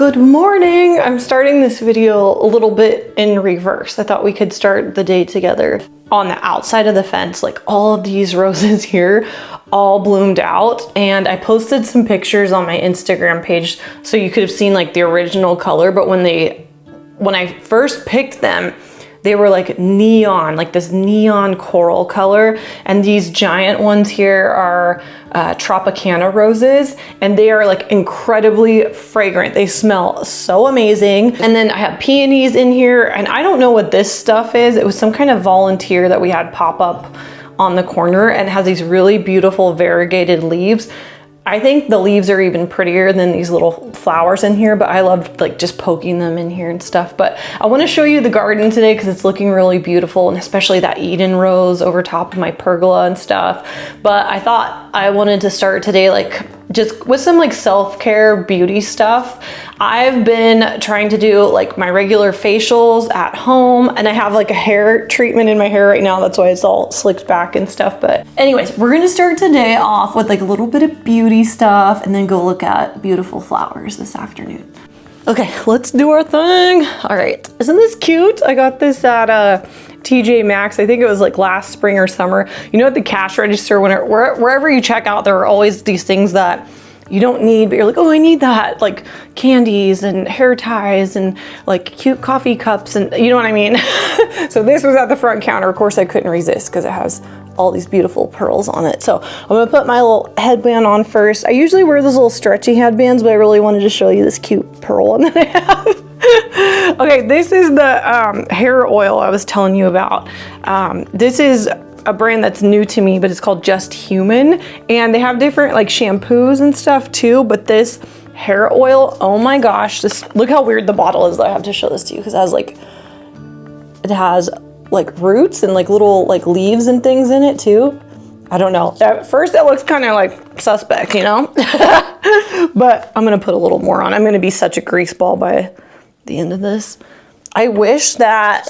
Good morning! I'm starting this video a little bit in reverse. I thought we could start the day together. On the outside of the fence, like all of these roses here all bloomed out, and I posted some pictures on my Instagram page so you could have seen like the original color, but when I first picked them, they were like neon, like this neon coral color. And these giant ones here are Tropicana roses, and they are like incredibly fragrant. They smell so amazing. And then I have peonies in here, and I don't know what this stuff is. It was some kind of volunteer that we had pop up on the corner, and it has these really beautiful variegated leaves. I think the leaves are even prettier than these little flowers in here, but I love like just poking them in here and stuff. But I want to show you the garden today because it's looking really beautiful, and especially that Eden rose over top of my pergola and stuff. But I thought I wanted to start today like just with some like self-care beauty stuff. I've been trying to do like my regular facials at home, and I have like a hair treatment in my hair right now. That's why it's all slicked back and stuff. But anyways, we're gonna start today off with like a little bit of beauty stuff and then go look at beautiful flowers this afternoon. Okay, let's do our thing. All right, isn't this cute? I got this at TJ Maxx. I think it was like last spring or summer. You know, at the cash register, wherever you check out, there are always these things that you don't need, but you're like, oh, I need that. Like candies and hair ties and like cute coffee cups, and you know what I mean? So this was at the front counter. Of course, I couldn't resist because it has all these beautiful pearls on it. So I'm gonna put my little headband on first. I usually wear those little stretchy headbands, but I really wanted to show you this cute pearl one that I have. Okay, this is the hair oil I was telling you about. This is a brand that's new to me, but it's called Just Human, and they have different like shampoos and stuff too, but this hair oil, oh my gosh, look how weird the bottle is. I have to show this to you because it has like roots and like little like leaves and things in it too. I don't know. At first it looks kind of like suspect, you know? But I'm gonna put a little more on. I'm gonna be such a grease ball by the end of this. I wish that,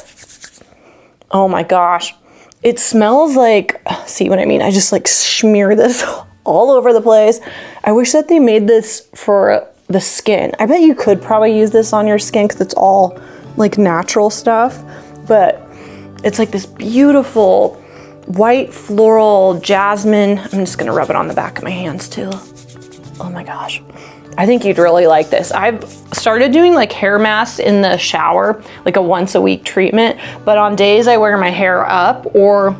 oh my gosh, it smells like, see what I mean? I just like smear this all over the place. I wish that they made this for the skin. I bet you could probably use this on your skin because it's all like natural stuff, but it's like this beautiful white floral jasmine. I'm just gonna rub it on the back of my hands too. Oh my gosh. I think you'd really like this. I've started doing like hair masks in the shower, like a once a week treatment, but on days I wear my hair up or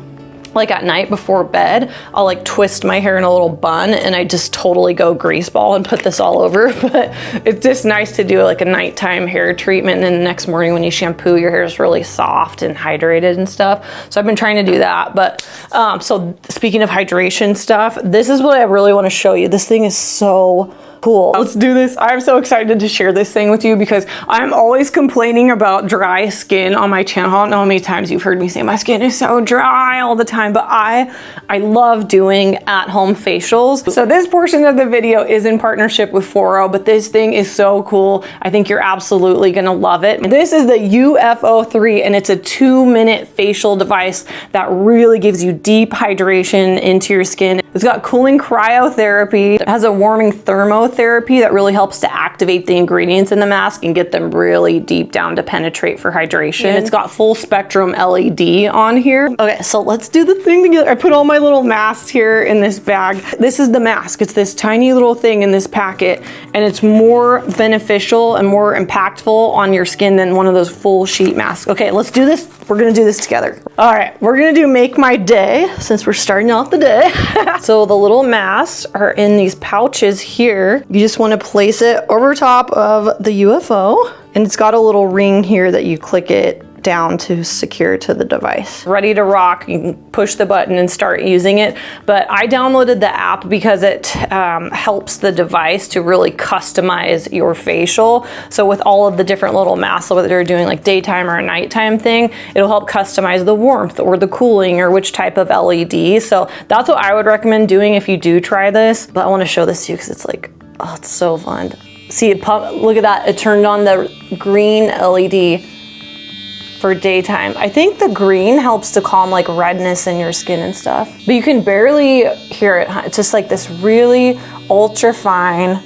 like at night before bed, I'll like twist my hair in a little bun and I just totally go grease ball and put this all over. But it's just nice to do like a nighttime hair treatment, and then the next morning when you shampoo, your hair is really soft and hydrated and stuff. So I've been trying to do that. But so speaking of hydration stuff, this is what I really want to show you. This thing is so cool. Let's do this. I'm so excited to share this thing with you because I'm always complaining about dry skin on my channel. I don't know how many times you've heard me say my skin is so dry all the time, but I love doing at-home facials. So this portion of the video is in partnership with Foro, but this thing is so cool. I think you're absolutely gonna love it. This is the UFO3, and it's a 2-minute facial device that really gives you deep hydration into your skin. It's got cooling cryotherapy. It has a warming thermotherapy that really helps to activate the ingredients in the mask and get them really deep down to penetrate for hydration. It's got full spectrum LED on here. Okay, so let's do the thing together. I put all my little masks here in this bag. This is the mask. It's this tiny little thing in this packet, and it's more beneficial and more impactful on your skin than one of those full sheet masks. Okay, let's do this. We're gonna do this together. All right, we're gonna do Make My Day since we're starting off the day. So the little masks are in these pouches here. You just want to place it over top of the UFO, and it's got a little ring here that you click it down to secure to the device. Ready to rock, you can push the button and start using it. But I downloaded the app because it helps the device to really customize your facial. So with all of the different little masks, whether you're doing like daytime or a nighttime thing, it'll help customize the warmth or the cooling or which type of LED. So that's what I would recommend doing if you do try this. But I want to show this to you because it's like, oh, it's so fun. See, look at that. It turned on the green LED for daytime. I think the green helps to calm like redness in your skin and stuff, but you can barely hear it. It's just like this really ultra fine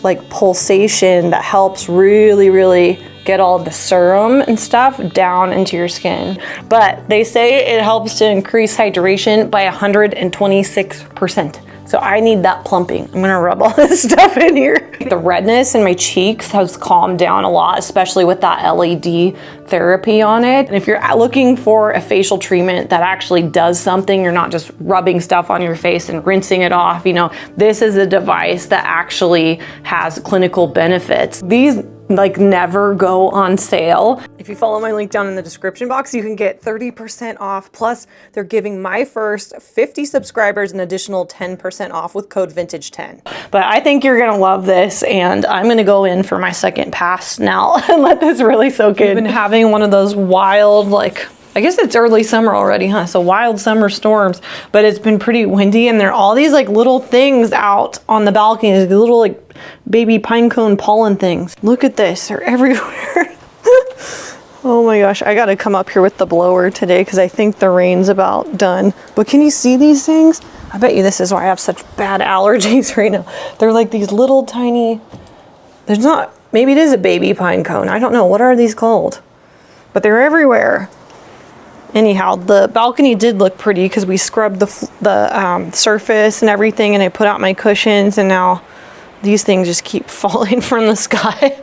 like pulsation that helps really get all the serum and stuff down into your skin. But they say it helps to increase hydration by 126%. So I need that plumping. I'm gonna rub all this stuff in here. The redness in my cheeks has calmed down a lot, especially with that LED therapy on it. And if you're looking for a facial treatment that actually does something, you're not just rubbing stuff on your face and rinsing it off, you know, this is a device that actually has clinical benefits. These like never go on sale. If you follow my link down in the description box, you can get 30% off. Plus, they're giving my first 50 subscribers an additional 10% off with code vintage10. But I think you're gonna love this, and I'm gonna go in for my second pass now and let this really soak in. I've been having one of those wild, like, I guess it's early summer already, huh? So wild summer storms, but it's been pretty windy, and there are all these like little things out on the balcony, these little like baby pinecone pollen things. Look at this, they're everywhere. Oh my gosh, I gotta come up here with the blower today because I think the rain's about done. But can you see these things? I bet you this is why I have such bad allergies right now. They're like these little tiny, there's not, maybe it is a baby pine cone. I don't know, what are these called? But they're everywhere. Anyhow, the balcony did look pretty because we scrubbed the surface and everything, and I put out my cushions, and now these things just keep falling from the sky.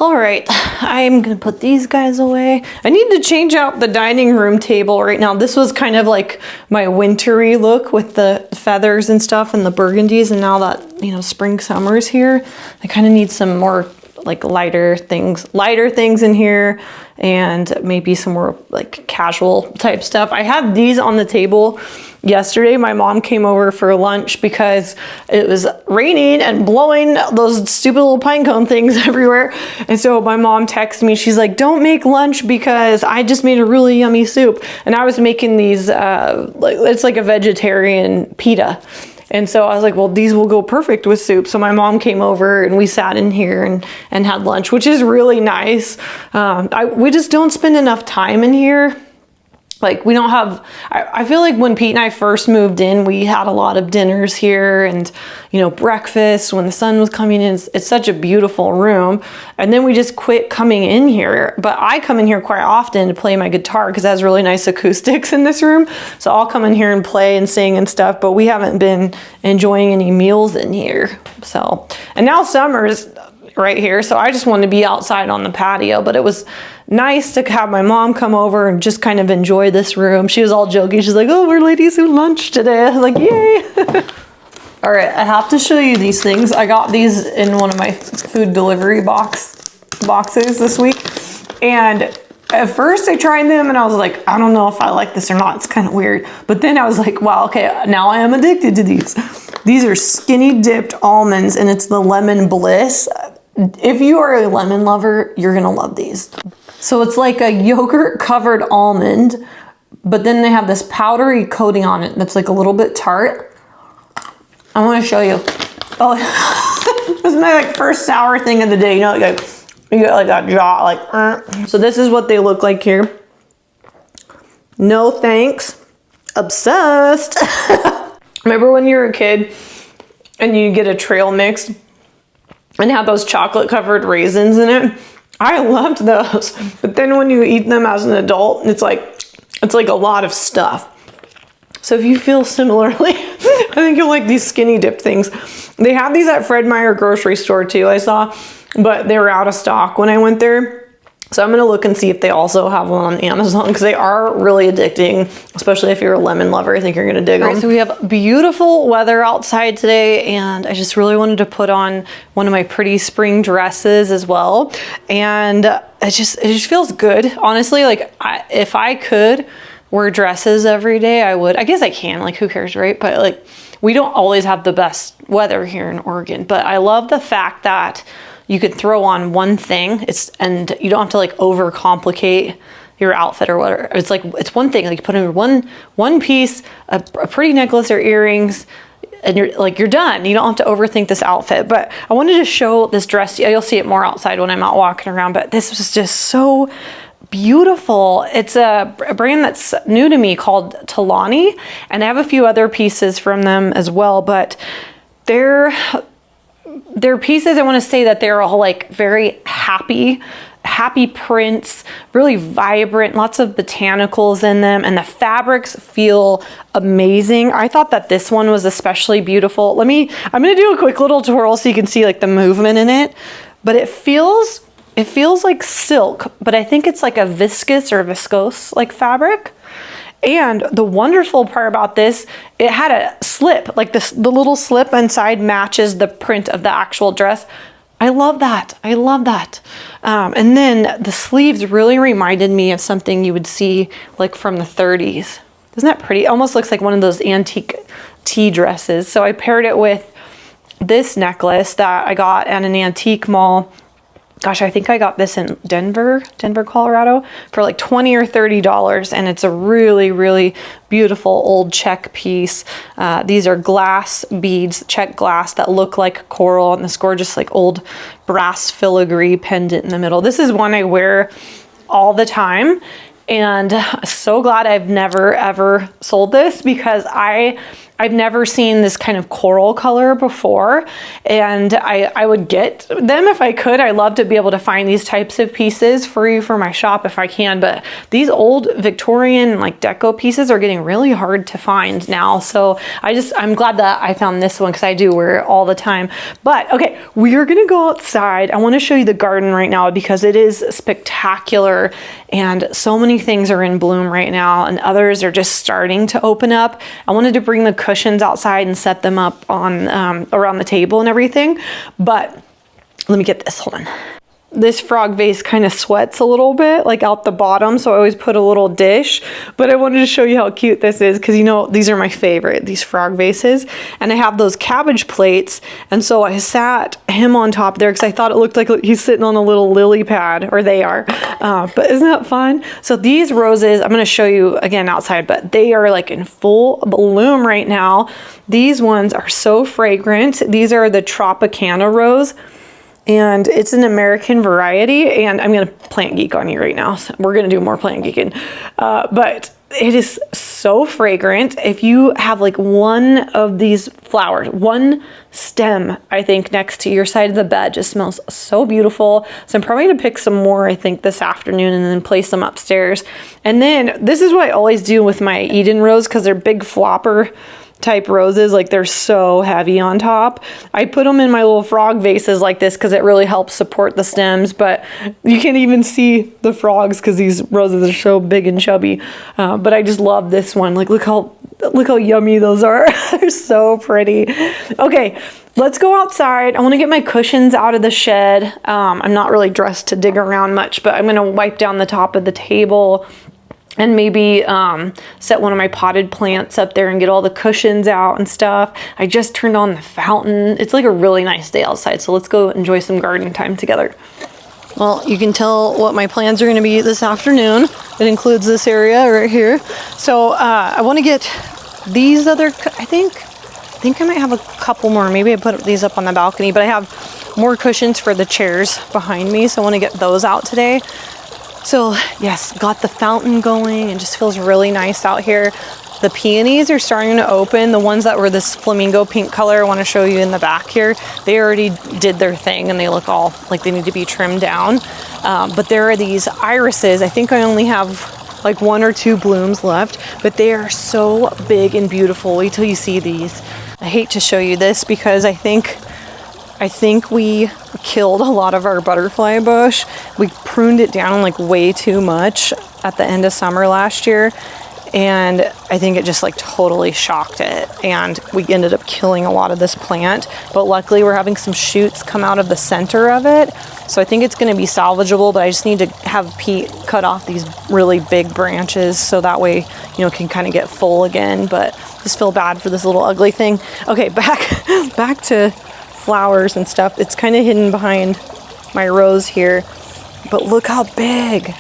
All right, I'm gonna put these guys away. I need to change out the dining room table right now. This was kind of like my wintry look with the feathers and stuff and the burgundies, and now that, you know, spring, summer's here, I kind of need some more like lighter things in here, and maybe some more like casual type stuff. I had these on the table yesterday. My mom came over for lunch because it was raining and blowing those stupid little pine cone things everywhere. And so my mom texted me, she's like, don't make lunch because I just made a really yummy soup. And I was making these, it's like a vegetarian pita. And so I was like, well, these will go perfect with soup. So my mom came over and we sat in here and had lunch, which is really nice. We just don't spend enough time in here. Like we don't have, I feel like when Pete and I first moved in, we had a lot of dinners here and, you know, breakfast when the sun was coming in. It's such a beautiful room. And then we just quit coming in here. But I come in here quite often to play my guitar because it has really nice acoustics in this room. So I'll come in here and play and sing and stuff, but we haven't been enjoying any meals in here. So, and now summer's right here, so I just wanted to be outside on the patio, but it was nice to have my mom come over and just kind of enjoy this room. She was all joking. She's like, oh, we're ladies who lunch today. I was like, yay. All right, I have to show you these things. I got these in one of my food delivery boxes this week, and at first I tried them and I was like, I don't know if I like this or not. It's kind of weird. But then I was like, wow, okay, now I am addicted to these. These are skinny dipped almonds, and it's the Lemon Bliss. If you are a lemon lover, you're gonna love these. So it's like a yogurt covered almond, but then they have this powdery coating on it that's like a little bit tart. I wanna show you. Oh, this is my like first sour thing of the day. You know, like you get like a jaw, like, So this is what they look like here. No thanks, obsessed. Remember when you were a kid and you get a trail mix and have those chocolate covered raisins in it? I loved those. But then when you eat them as an adult, it's like a lot of stuff. So if you feel similarly, I think you'll like these skinny dip things. They have these at Fred Meyer grocery store too, I saw, but they were out of stock when I went there. So I'm gonna look and see if they also have one on Amazon, because they are really addicting, especially if you're a lemon lover. I think you're gonna dig them. Right, so we have beautiful weather outside today, and I just really wanted to put on one of my pretty spring dresses as well. And it just feels good. Honestly, like if I could wear dresses every day, I would. I guess I can, like who cares, right? But like we don't always have the best weather here in Oregon, but I love the fact that you could throw on one thing, and you don't have to like overcomplicate your outfit or whatever. It's like, it's one thing, like you put in one piece, a pretty necklace or earrings, and you're done. You don't have to overthink this outfit. But I wanted to show this dress. You'll see it more outside when I'm out walking around, but this was just so beautiful. It's a brand that's new to me called Tolani, and I have a few other pieces from them as well, but they're they're pieces, I want to say that they're all like very happy prints, really vibrant, lots of botanicals in them, and the fabrics feel amazing. I thought that this one was especially beautiful. I'm gonna do a quick little twirl so you can see like the movement in it, but it feels like silk, but I think it's like a viscous or viscose like fabric. And the wonderful part about this, it had a slip, like the little slip inside matches the print of the actual dress. I love that. I love that. And then the sleeves really reminded me of something you would see like from the 30s. Isn't that pretty? It almost looks like one of those antique tea dresses. So I paired it with this necklace that I got at an antique mall. Gosh, I think I got this in Denver, Colorado for like $20 or $30. And it's a really, really beautiful old check piece. These are glass beads, check glass that look like coral, and this gorgeous like old brass filigree pendant in the middle. This is one I wear all the time. And so glad I've never ever sold this, because I've never seen this kind of coral color before, and I would get them if I could. I love to be able to find these types of pieces free for my shop if I can, but these old Victorian like deco pieces are getting really hard to find now. So I'm glad that I found this one, because I do wear it all the time. But okay, we are gonna go outside. I want to show you the garden right now because it is spectacular, and so many things are in bloom right now, and others are just starting to open up. I wanted to bring the cushions outside and set them up on around the table and everything, but let me get this, hold on. This frog vase kind of sweats a little bit like out the bottom, so I always put a little dish, but I wanted to show you how cute this is, because you know these are my favorite, these frog vases, and I have those cabbage plates, and so I sat him on top there because I thought it looked like he's sitting on a little lily pad, or they are, but isn't that fun? So these roses, I'm going to show you again outside, but they are like in full bloom right now. These ones are so fragrant. These are the Tropicana rose, and it's an American variety, and I'm gonna plant geek on you right now. So we're gonna do more plant geeking, but it is so fragrant. If you have like one of these flowers, one stem, I think next to your side of the bed, just smells so beautiful. So I'm probably gonna pick some more, I think this afternoon, and then place them upstairs. And then this is what I always do with my Eden rose, because they're big flopper type roses, like they're so heavy on top. I put them in my little frog vases like this because it really helps support the stems, but you can't even see the frogs because these roses are so big and chubby. But I just love this one. Like look how yummy those are. They're so pretty. Okay, let's go outside. I want to get my cushions out of the shed. I'm not really dressed to dig around much, but I'm going to wipe down the top of the table and maybe set one of my potted plants up there and get all the cushions out and stuff. I just turned on the fountain. It's like a really nice day outside, so let's go enjoy some garden time together. Well, you can tell what my plans are going to be this afternoon. It includes this area right here. So I want to get these other, I think I might have a couple more. Maybe I put these up on the balcony, but I have more cushions for the chairs behind me, so I want to get those out today. So yes, got the fountain going and just feels really nice out here. The peonies are starting to open. The ones that were this flamingo pink color, I want to show you in the back here. They already did their thing and they look all like they need to be trimmed down. But there are these irises. I think I only have like 1 or 2 blooms left, but they are so big and beautiful. Wait till you see these. I hate to show you this because I think we killed a lot of our butterfly bush. We pruned it down like way too much at the end of summer last year, and I think it just like totally shocked it, and we ended up killing a lot of this plant. But luckily we're having some shoots come out of the center of it, so I think it's going to be salvageable. But I just need to have Pete cut off these really big branches so that way, you know, it can kind of get full again. But just feel bad for this little ugly thing. Okay, back to flowers and stuff. It's kind of hidden behind my rose here, but look how big.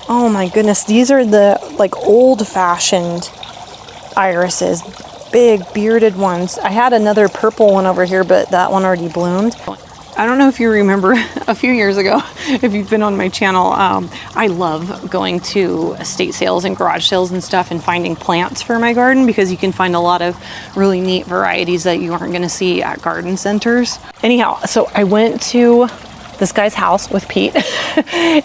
Oh my goodness, these are the like old-fashioned irises, big bearded ones. I had another purple one over here, but that one already bloomed. I don't know if you remember a few years ago, if you've been on my channel, I love going to estate sales and garage sales and stuff and finding plants for my garden, because you can find a lot of really neat varieties that you aren't gonna see at garden centers. Anyhow, so I went to this guy's house with Pete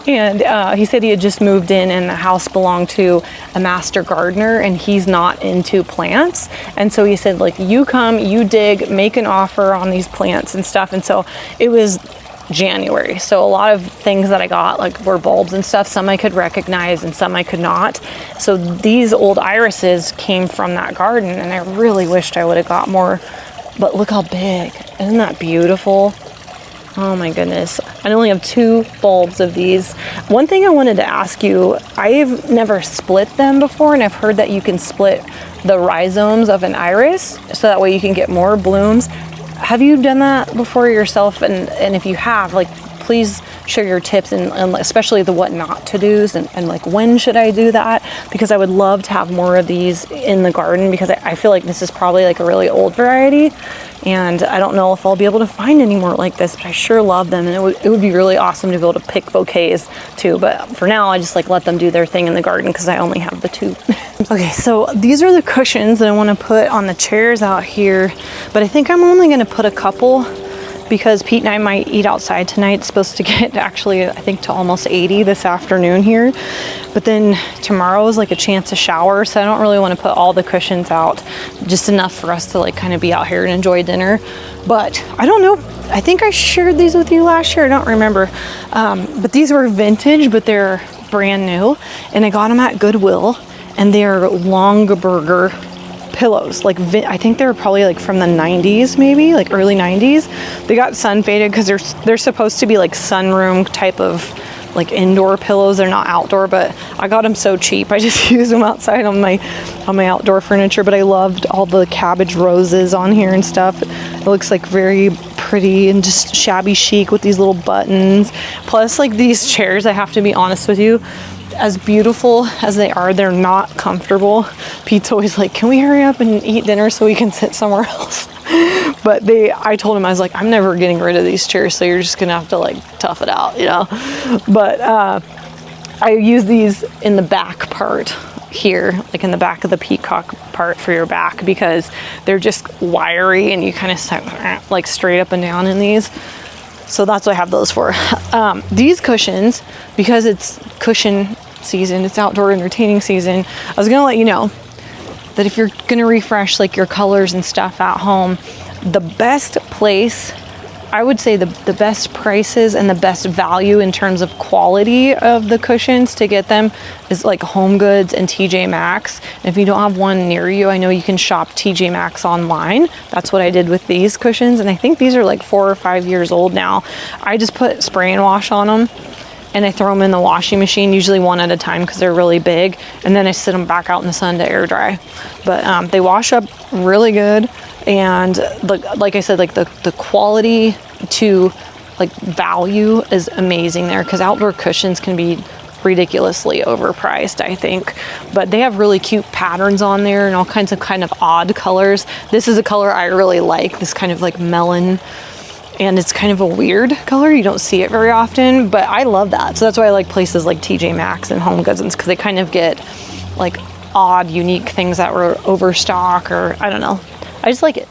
and he said he had just moved in and the house belonged to a master gardener and he's not into plants. And so he said, like, you come, you dig, make an offer on these plants and stuff. And so it was January. So a lot of things that I got like were bulbs and stuff. Some I could recognize and some I could not. So these old irises came from that garden and I really wished I would have got more, but look how big. Isn't that beautiful? Oh my goodness. I only have 2 bulbs of these. One thing I wanted to ask you, I've never split them before, and I've heard that you can split the rhizomes of an iris so that way you can get more blooms. Have you done that before yourself? And if you have, like, please share your tips and especially the what not to do's and like when should I do that, because I would love to have more of these in the garden, because I feel like this is probably like a really old variety and I don't know if I'll be able to find any more like this, but I sure love them, and it would be really awesome to be able to pick bouquets too. But for now I just like let them do their thing in the garden because I only have the 2. Okay, so these are the cushions that I want to put on the chairs out here, but I think I'm only going to put a couple because Pete and I might eat outside tonight. It's supposed to get actually, I think, to almost 80 this afternoon here. But then tomorrow is like a chance to shower, so I don't really want to put all the cushions out, just enough for us to like kind of be out here and enjoy dinner. But I don't know, I think I shared these with you last year, I don't remember. But these were vintage, but they're brand new. And I got them at Goodwill, and they're Longaberger pillows. Like I think they were probably like from the 90s, maybe like early 90s. They got sun faded because they're supposed to be like sunroom type of like indoor pillows. They're not outdoor, but I got them so cheap. I just use them outside on my outdoor furniture. But I loved all the cabbage roses on here and stuff. It looks like very pretty and just shabby chic with these little buttons. Plus, like, these chairs, I have to be honest with you, as beautiful as they are, they're not comfortable. Pete's always like, can we hurry up and eat dinner so we can sit somewhere else? But I told him, I was like, I'm never getting rid of these chairs, so you're just gonna have to like tough it out, you know? But I use these in the back part here, like in the back of the peacock part for your back, because they're just wiry and you kind of sit like straight up and down in these. So that's what I have those for. These cushions, because it's cushion season, it's outdoor entertaining season, I was gonna let you know that if you're gonna refresh like your colors and stuff at home, the best place, I would say the best prices and the best value in terms of quality of the cushions to get them is like Home Goods and TJ Maxx. And if you don't have one near you, I know you can shop TJ Maxx online. That's what I did with these cushions, and I think these are like 4 or 5 years old now. I just put spray and wash on them and I throw them in the washing machine, usually one at a time because they're really big, and then I sit them back out in the sun to air dry. But they wash up really good, and like I said, like the quality to like value is amazing there, because outdoor cushions can be ridiculously overpriced, I think. But they have really cute patterns on there and all kinds of kind of odd colors. This is a color I really like, this kind of like melon, and it's kind of a weird color. You don't see it very often, but I love that. So that's why I like places like TJ Maxx and Home Goods, because they kind of get like odd, unique things that were overstock, or I don't know. I just like it.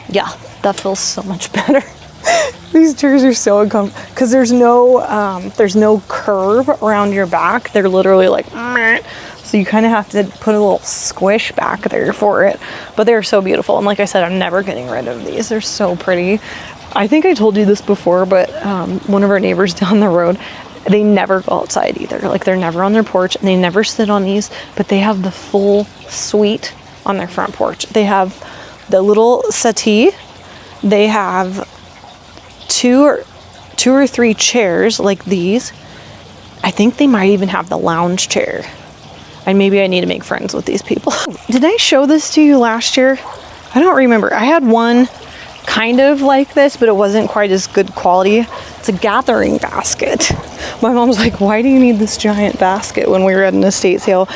Yeah, that feels so much better. These chairs are so uncomfortable because there's no curve around your back. They're literally like, so you kind of have to put a little squish back there for it. But they're so beautiful, and like I said, I'm never getting rid of these. They're so pretty. I think I told you this before, but one of our neighbors down the road, they never go outside either. Like, they're never on their porch, and they never sit on these, but they have the full suite on their front porch. They have the little settee. They have two or three chairs like these. I think they might even have the lounge chair. And maybe I need to make friends with these people. Did I show this to you last year? I don't remember. I had one kind of like this, but it wasn't quite as good quality. It's a gathering basket. My mom's like, why do you need this giant basket when we were at an estate sale?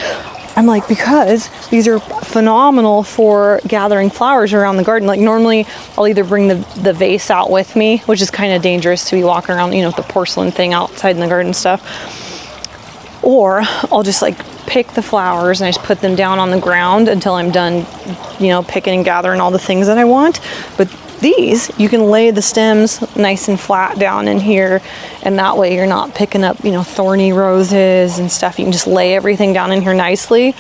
I'm like, because these are phenomenal for gathering flowers around the garden. Like normally I'll either bring the vase out with me, which is kind of dangerous to be walking around, you know, with the porcelain thing outside in the garden stuff. Or I'll just like pick the flowers and I just put them down on the ground until I'm done, you know, picking and gathering all the things that I want. But these, you can lay the stems nice and flat down in here, and that way you're not picking up, you know, thorny roses and stuff. You can just lay everything down in here nicely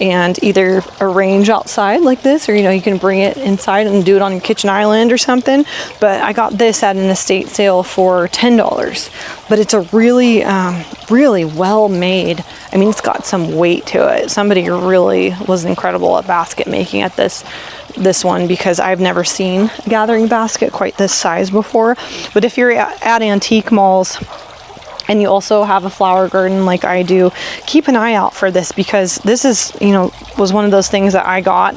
and either arrange outside like this, or, you know, you can bring it inside and do it on your kitchen island or something. But I got this at an estate sale for $10, but it's a really, really well made. I mean, it's got some weight to it. Somebody really was incredible at basket making at this one, because I've never seen a gathering basket quite this size before. But if you're at antique malls and you also have a flower garden like I do, keep an eye out for this, because this is, you know, was one of those things that I got,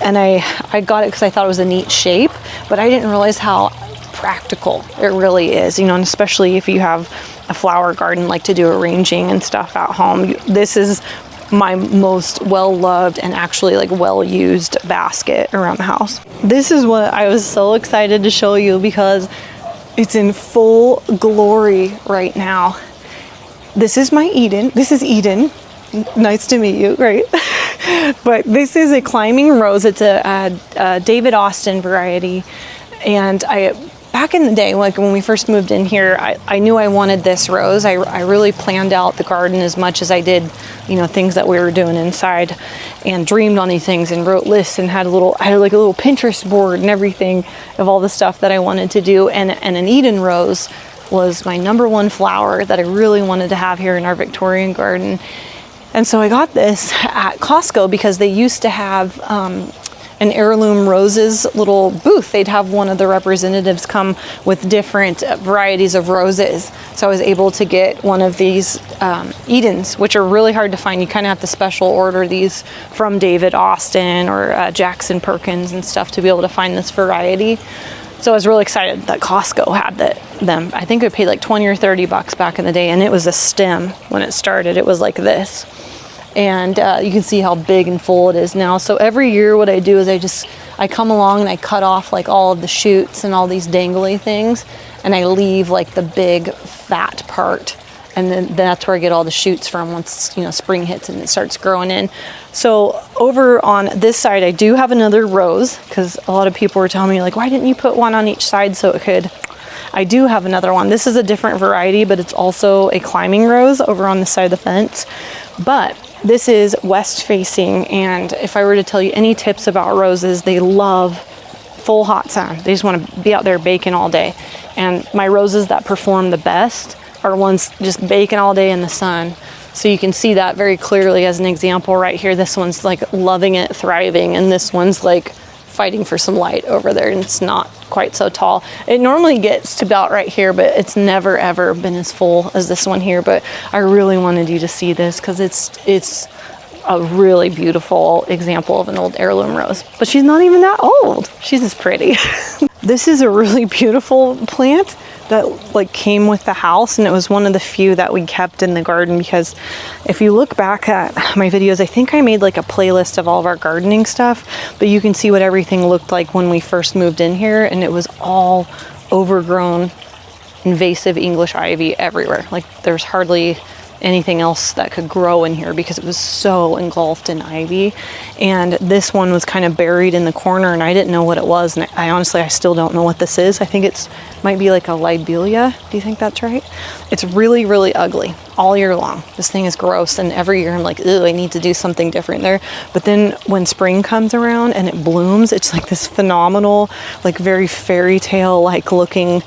and I got it because I thought it was a neat shape, but I didn't realize how practical it really is, you know, and especially if you have a flower garden, like to do arranging and stuff at home. This is my most well-loved and actually like well-used basket around the house. This is what I was so excited to show you, because it's in full glory right now. This is my Eden. This is Eden. Nice to meet you, right? But this is a climbing rose. It's a David Austin variety. And back in the day, like when we first moved in here, I knew I wanted this rose. I really planned out the garden as much as I did, you know, things that we were doing inside, and dreamed on these things and wrote lists and I had like a little Pinterest board and everything of all the stuff that I wanted to do. And an Eden rose was my #1 flower that I really wanted to have here in our Victorian garden. And so I got this at Costco because they used to have an heirloom roses little booth. They'd have one of the representatives come with different varieties of roses. So I was able to get one of these Edens, which are really hard to find. You kind of have to special order these from David Austin or Jackson Perkins and stuff to be able to find this variety. So I was really excited that Costco had them. I think I paid like 20 or 30 bucks back in the day, and it was a stem when it started. It was like this. And you can see how big and full it is now. So every year what I do is I come along and I cut off like all of the shoots and all these dangly things, and I leave like the big fat part, and then that's where I get all the shoots from once, you know, spring hits and it starts growing in. So over on this side I do have another rose, because a lot of people were telling me like, why didn't you put one on each side so it could. I do have another one. This is a different variety, but it's also a climbing rose over on the side of the fence. But this is west facing, and if I were to tell you any tips about roses, they love full hot sun. They just want to be out there baking all day. And my roses that perform the best are ones just baking all day in the sun. So you can see that very clearly as an example right here. This one's like loving it, thriving, and this one's like fighting for some light over there, and it's not quite so tall. It normally gets to about right here, but it's never ever been as full as this one here. But I really wanted you to see this because it's a really beautiful example of an old heirloom rose. But she's not even that old. She's just pretty. This is a really beautiful plant that like came with the house, and it was one of the few that we kept in the garden, because if you look back at my videos, I think I made like a playlist of all of our gardening stuff, but you can see what everything looked like when we first moved in here, and it was all overgrown invasive English ivy everywhere. Like there's hardly anything else that could grow in here because it was so engulfed in ivy. And this one was kind of buried in the corner, and I didn't know what it was, and I honestly still don't know what this is. I think it's might be like a lobelia. Do you think that's right? It's really, really ugly all year long. This thing is gross, and every year I'm like, ew, I need to do something different there. But then when spring comes around and it blooms, it's like this phenomenal, like very fairy tale like looking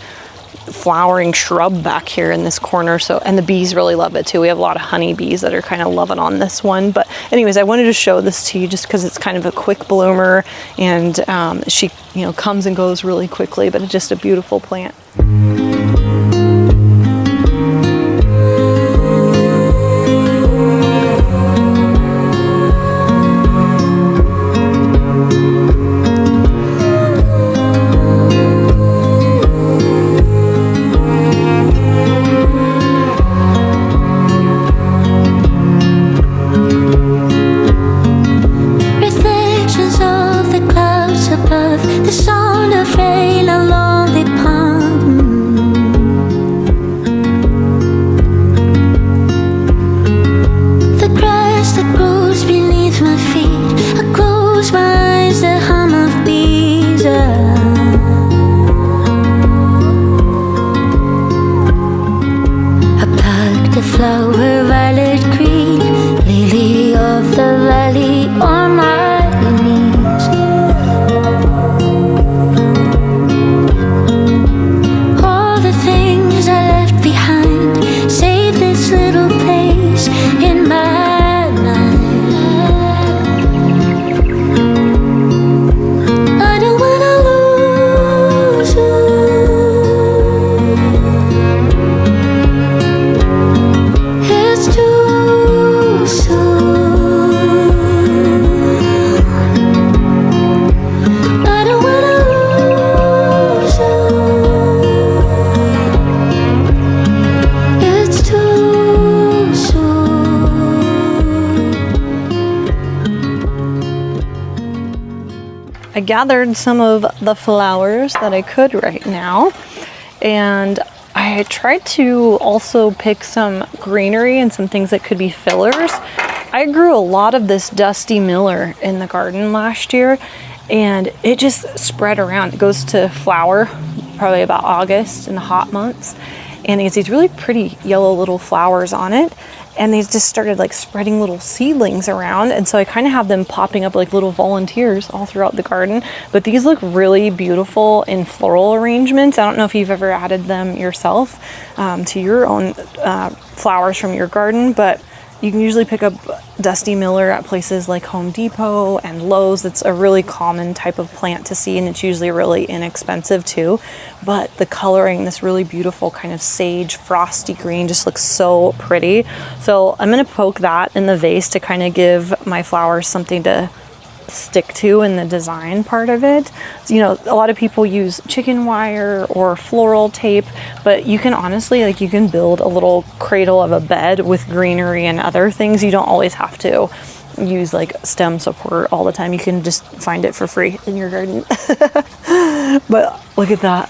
flowering shrub back here in this corner. So, and the bees really love it too. We have a lot of honey bees that are kind of loving on this one. But anyways, I wanted to show this to you just because it's kind of a quick bloomer, and she, you know, comes and goes really quickly, but it's just a beautiful plant. the flower, violet green, lily of the valley on my knees. All the things I left behind, save this little place in my mind. I don't wanna lose you. It's too soon. I don't wanna lose you. It's too soon. I gathered some of the flowers that I could right now, and I tried to also pick some greenery and some things that could be fillers. I grew a lot of this Dusty Miller in the garden last year, and it just spread around. It goes to flower probably about August in the hot months, and it's these really pretty yellow little flowers on it, and they just started like spreading little seedlings around, and so I kind of have them popping up like little volunteers all throughout the garden. But these look really beautiful in floral arrangements. I don't know if you've ever added them yourself to your own flowers from your garden, but you can usually pick up Dusty Miller at places like Home Depot and Lowe's. It's a really common type of plant to see, and it's usually really inexpensive too. But the coloring, this really beautiful kind of sage frosty green, just looks so pretty. So I'm gonna poke that in the vase to kind of give my flowers something to stick to in the design part of it. So, you know, a lot of people use chicken wire or floral tape, but you can honestly, like, you can build a little cradle of a bed with greenery and other things. You don't always have to use like stem support all the time. You can just find it for free in your garden. But look at that.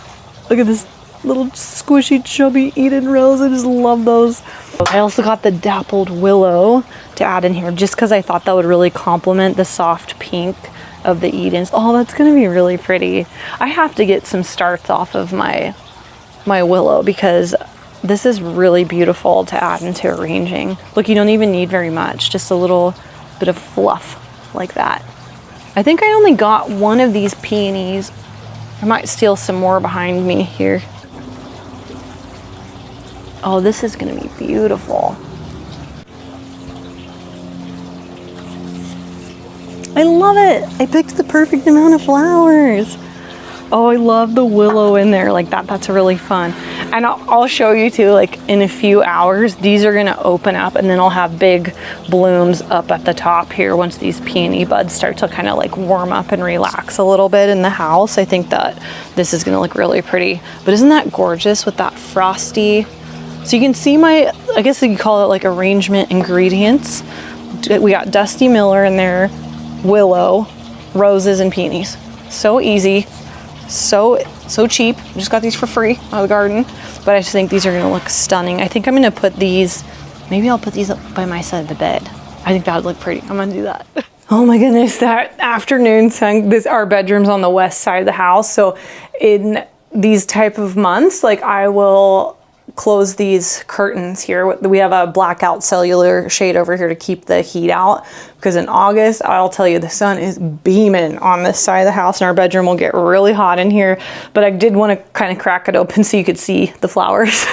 Look at this little squishy chubby Eden rose. I just love those. I also got the dappled willow to add in here just because I thought that would really complement the soft pink of the Edens. Oh, that's gonna be really pretty. I have to get some starts off of my willow because this is really beautiful to add into arranging. Look, you don't even need very much, just a little bit of fluff like that. I think I only got one of these peonies. I might steal some more behind me here. Oh, this is gonna be beautiful. I love it. I picked the perfect amount of flowers. Oh, I love the willow in there like that. That's really fun. And I'll show you too, like in a few hours, these are gonna open up and then I'll have big blooms up at the top here once these peony buds start to kind of like warm up and relax a little bit in the house. I think that this is gonna look really pretty. But isn't that gorgeous with that frosty? So you can see my, I guess you could call it like arrangement ingredients. We got Dusty Miller in there, willow, roses, and peonies. So easy, so cheap. I just got these for free out of the garden, but I just think these are gonna look stunning. I think I'm gonna put these, maybe I'll put these up by my side of the bed. I think that would look pretty. I'm gonna do that. Oh my goodness, that afternoon sun, our bedroom's on the west side of the house. So in these type of months, like I will close these curtains here. We have a blackout cellular shade over here to keep the heat out, because in August, I'll tell you, the sun is beaming on this side of the house and our bedroom will get really hot in here. But I did want to kind of crack it open so you could see the flowers.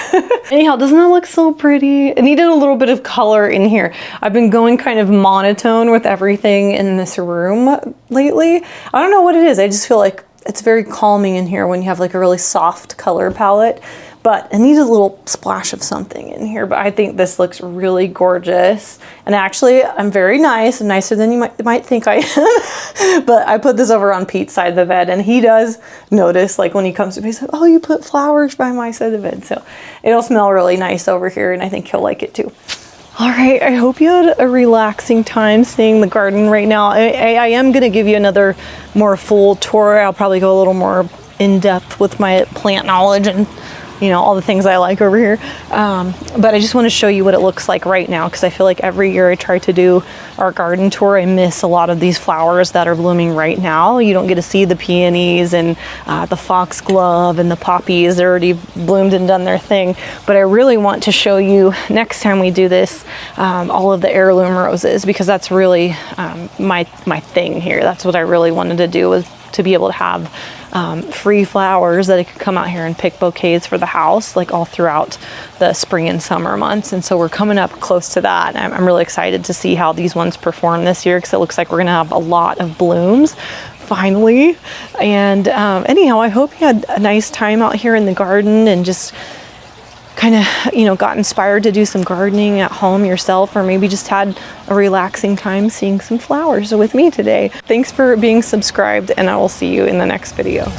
Anyhow, doesn't that look so pretty? It needed a little bit of color in here. I've been going kind of monotone with everything in this room lately. I don't know what it is. I just feel like it's very calming in here when you have like a really soft color palette. But it needs a little splash of something in here. But I think this looks really gorgeous. And actually, I'm very nice, nicer than you might think I am. But I put this over on Pete's side of the bed, and he does notice, like when he comes to me, he's like, oh, you put flowers by my side of the bed. So it'll smell really nice over here, and I think he'll like it too. All right, I hope you had a relaxing time seeing the garden right now. I am gonna give you another more full tour. I'll probably go a little more in depth with my plant knowledge and you know, all the things I like over here. But I just want to show you what it looks like right now, because I feel like every year I try to do our garden tour, I miss a lot of these flowers that are blooming right now. You don't get to see the peonies and the foxglove and the poppies. They're already bloomed and done their thing. But I really want to show you next time we do this, all of the heirloom roses, because that's really my thing here. That's what I really wanted to do, was to be able to have free flowers that I could come out here and pick bouquets for the house, like all throughout the spring and summer months. And so we're coming up close to that. I'm really excited to see how these ones perform this year, because it looks like we're gonna have a lot of blooms finally. And anyhow, I hope you had a nice time out here in the garden and just kind of, you know, got inspired to do some gardening at home yourself, or maybe just had a relaxing time seeing some flowers with me today. Thanks for being subscribed, and I will see you in the next video.